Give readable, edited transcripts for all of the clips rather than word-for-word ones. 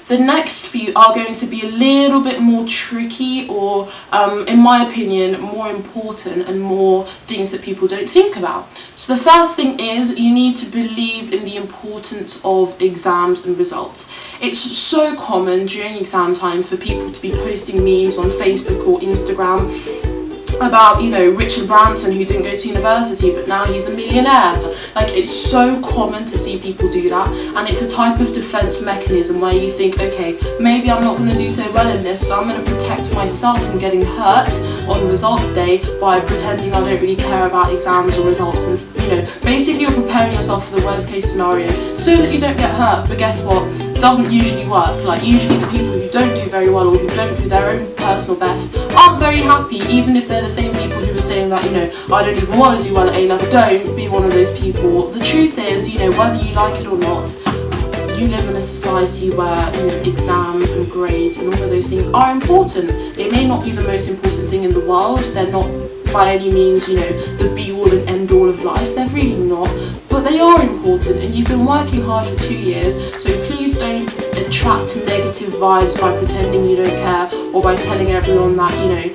The next few are going to be a little bit more tricky, or in my opinion more important, and more things that people don't think about. So the first thing is you need to believe in the importance of exams and results. It's so common during exam time for people to be posting memes on Facebook or Instagram about, you know, Richard Branson, who didn't go to university but now he's a millionaire. Like, it's so common to see people do that, and it's a type of defense mechanism where you think, okay, maybe I'm not going to do so well in this, so I'm going to protect myself from getting hurt on results day by pretending I don't really care about exams or results. And, you know, basically you're preparing yourself for the worst case scenario so that you don't get hurt. But guess what? It doesn't usually work. Like, usually the people who don't do very well, or who don't do their own personal best, aren't very happy, even if they're the same people who are saying that, you know, I don't even want to do well at A-level. Don't be one of those people. The truth is, you know, whether you like it or not, you live in a society where, you know, exams and grades and all of those things are important. They may not be the most important thing in the world. They're not by any means, you know, the be-all and end-all of life. They're really not. But they are important, and you've been working hard for 2 years, so please don't attract negative vibes by pretending you don't care, or by telling everyone that, you know,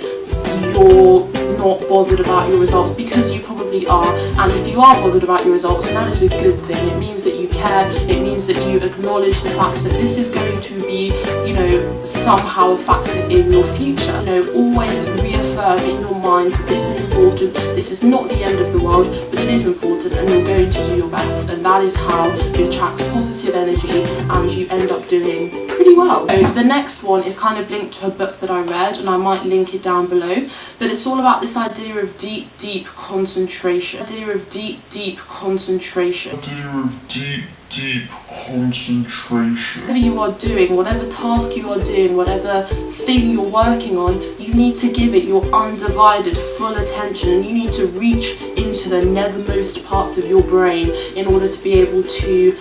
you're not bothered about your results, because you probably are. And if you are bothered about your results, and that is a good thing. It means that you care. It means that you acknowledge the fact that this is going to be, you know, somehow a factor in your future. You know, always reaffirm in your mind that this is important. This is not the end of the world, but it is important, and you're going to do your best. And that is how you attract positive energy, and you end up doing pretty well. So the next one is kind of linked to a book that I read, and I might link it down below, but it's all about this idea of deep concentration. Whatever you are doing, whatever task you are doing, whatever thing you're working on, you need to give it your undivided full attention, and you need to reach into the nethermost parts of your brain in order to be able to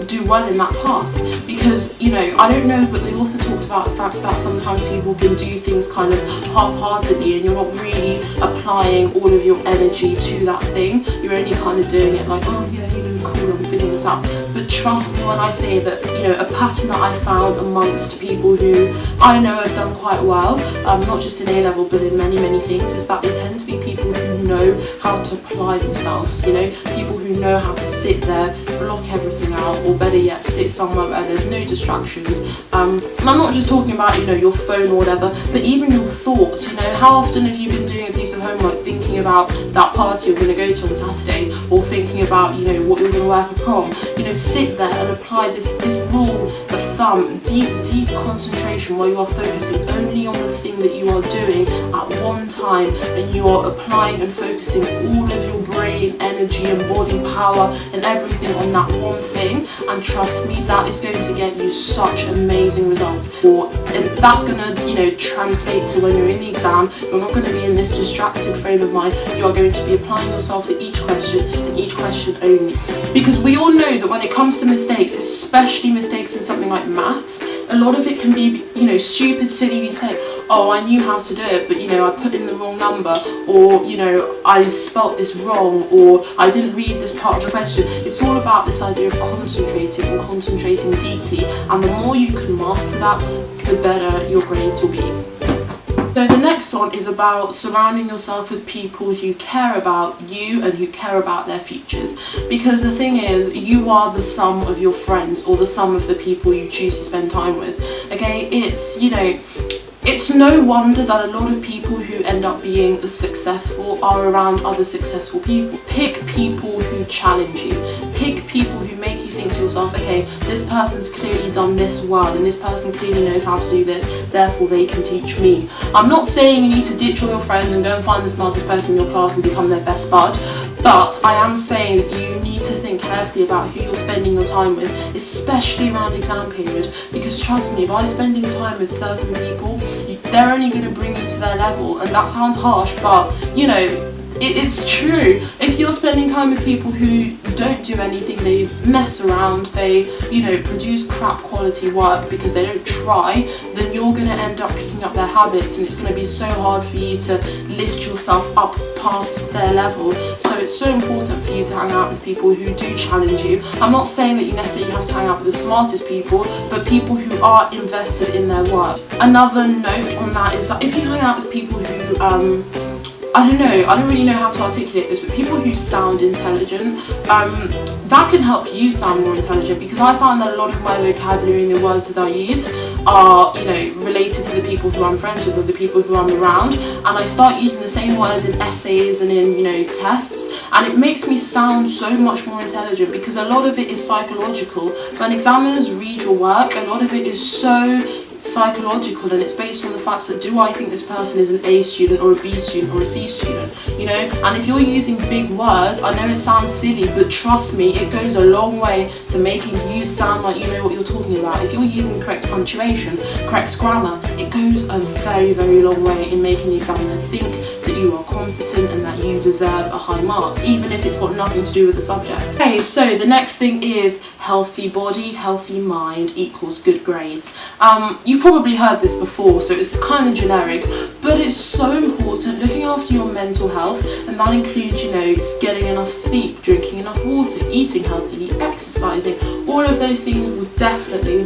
do well in that task. Because, you know, I don't know, but the author talked about the fact that sometimes people can do things kind of half-heartedly, and you're not really applying all of your energy to that thing. You're only kind of doing it like, oh yeah, you know, cool, I'm filling this up. But trust me when I say that, you know, a pattern that I found amongst people who I know have done quite well, not just in A-level but in many things, is that they tend to be people who know how to apply themselves, you know, people who know how to sit there, block everything out, or better yet, sit somewhere where there's no distractions. And I'm not just talking about, you know, your phone or whatever, but even your thoughts. You know, how often have you been doing a piece of homework thinking about that party you're going to go to on Saturday, or thinking about, you know, what you're going to wear for prom? You know, sit there and apply this rule of thumb, deep concentration, where you are focusing only on the thing that you are doing at one time, and you are applying and focusing all of your brain energy and body power and everything on that one thing. And trust me, that is going to get you such amazing results. And that's going to, you know, translate to when you're in the exam. You're not going to be in this distracted frame of mind. You are going to be applying yourself to each question, and each question only. Because we all know that when it comes to mistakes, especially mistakes in something like maths, a lot of it can be, you know, stupid, silly. We say, oh, I knew how to do it, but, you know, I put in the wrong number, or, you know, I spelt this wrong, or I didn't read this part of the question. It's all about this idea of concentrating, and concentrating deeply, and the more you can master that, the better your grades will be. So the next one is about surrounding yourself with people who care about you and who care about their futures. Because the thing is, you are the sum of your friends, or the sum of the people you choose to spend time with. Okay, it's, you know, it's no wonder that a lot of people who end up being successful are around other successful people. Pick people who challenge you. Pick people who make you think to yourself, okay, this person's clearly done this well, and this person clearly knows how to do this, therefore they can teach me. I'm not saying you need to ditch all your friends and go and find the smartest person in your class and become their best bud, but I am saying that you need to think carefully about who you're spending your time with, especially around exam period. Because trust me, by spending time with certain people, they're only going to bring you to their level. And that sounds harsh, but, you know, it's true. If you're spending time with people who don't do anything, they mess around, they, you know, produce crap quality work because they don't try, then you're going to end up picking up their habits, and it's going to be so hard for you to lift yourself up past their level. So it's so important for you to hang out with people who do challenge you. I'm not saying that you necessarily have to hang out with the smartest people, but people who are invested in their work. Another note on that is that if you hang out with people who, I don't really know how to articulate this, but people who sound intelligent, that can help you sound more intelligent, because I find that a lot of my vocabulary and the words that I use are, related to the people who I'm friends with or the people who I'm around, and I start using the same words in essays and in, tests, and it makes me sound so much more intelligent, because a lot of it is psychological. When examiners read your work, a lot of it is so psychological, and it's based on the facts that, do I think this person is an A student or a B student or a C student, and if you're using big words, I know it sounds silly, but trust me, it goes a long way to making you sound like you know what you're talking about. If you're using correct punctuation, correct grammar, it goes a very, very long way in making the examiner think that you are competent and that you deserve a high mark, even if it's got nothing to do with the subject. Okay, so the next thing is healthy body, healthy mind equals good grades. You've probably heard this before, so it's kind of generic, but it's so important, looking after your mental health, and that includes, getting enough sleep, drinking enough water, eating healthily, exercising. All of those things will definitely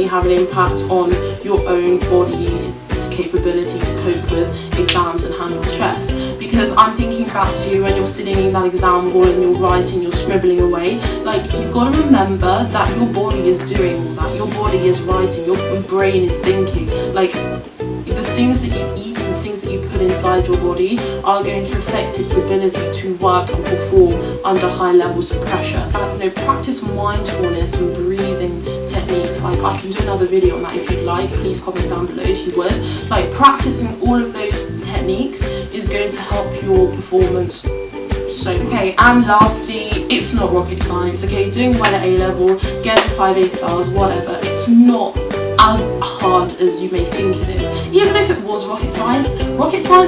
have an impact on your own body's capability to cope with exams and handle stress. Because I'm thinking back to you when you're sitting in that exam hall and you're writing, you're scribbling away, you've got to remember that your body is doing all that, your body is writing, your brain is thinking. The things that you eat and the things that you put inside your body are going to affect its ability to work and perform under high levels of pressure. Practice mindfulness and breathing techniques. I can do another video on that if you'd like. Please comment down below if you would. Practicing all of those techniques is going to help your performance. Okay, and lastly, it's not rocket science, okay? Doing well at A-level, getting 5 A-stars, whatever, it's not as hard as you may think it is. Even if it was rocket science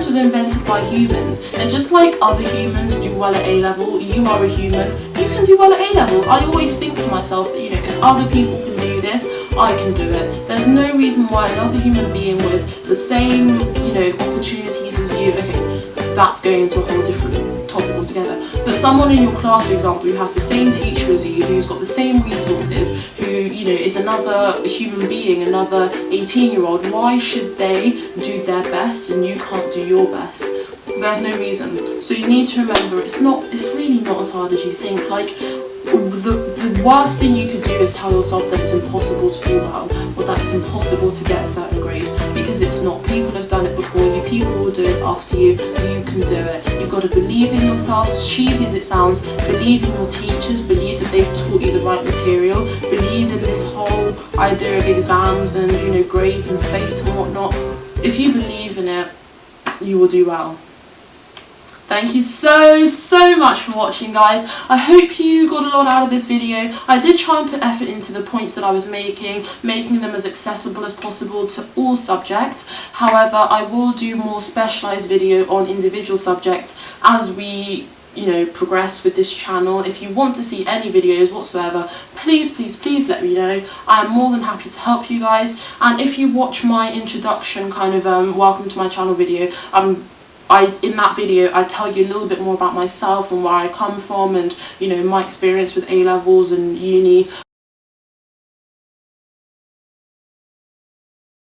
was invented by humans, and just like other humans do well at A-level, you are a human, you can do well at A-level. I always think to myself that, if other people can do this, I can do it. There's no reason why another human being with the same, opportunities as you, okay, that's going into a whole different topic altogether. But someone in your class, for example, who has the same teacher as you, who's got the same resources, who, is another human being, another 18-year-old, why should they do their best and you can't do your best? There's no reason. So you need to remember, it's really not as hard as you think. The worst thing you could do is tell yourself that it's impossible to do well, or that it's impossible to get a certain grade, because it's not. People have done it before you, people will do it after you, you can do it. You've got to believe in yourself, as cheesy as it sounds, believe in your teachers, believe that they've taught you the right material, believe in this whole idea of exams and, grades and fate and whatnot. If you believe in it, you will do well. Thank you so much for watching, guys. I hope you got a lot out of this video. I did try and put effort into the points that I was making them as accessible as possible to all subjects. However, I will do more specialised video on individual subjects as we progress with this channel. If you want to see any videos whatsoever, please let me know. I am more than happy to help you guys. And if you watch my introduction welcome to my channel video, in that video I tell you a little bit more about myself and where I come from and my experience with A-levels and uni.